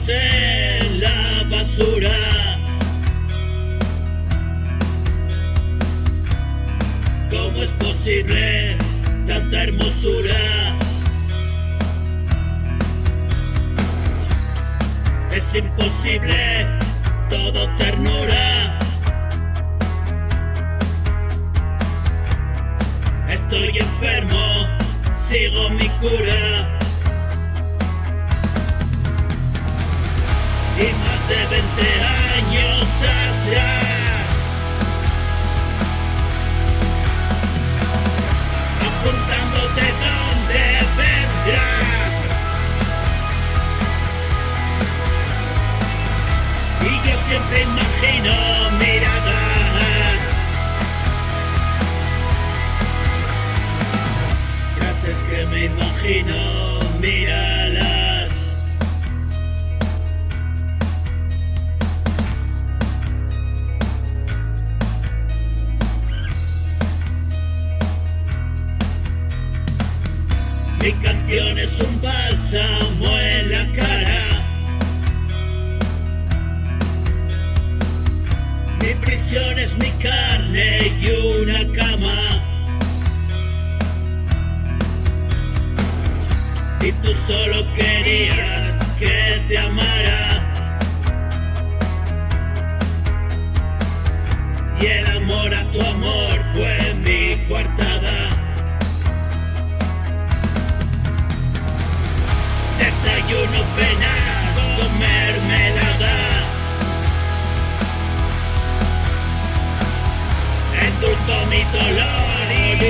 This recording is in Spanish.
perdidos en la basura. ¿Cómo es posible tanta hermosura? Es imposible, todo ternura. Estoy enfermo, sigo mi cura. Y más de 20 años atrás, apuntando de dónde vendrás. Y yo siempre imagino miradas, frases que me imagino, míralas. Mi canción es un bálsamo en la cara. Mi prisión es mi carne y una cama. Y tú solo querías que te amara. Y el amor a tu amor fue mi coartada. Desayuno penas, comer mermelada. Endulzo mi dolor y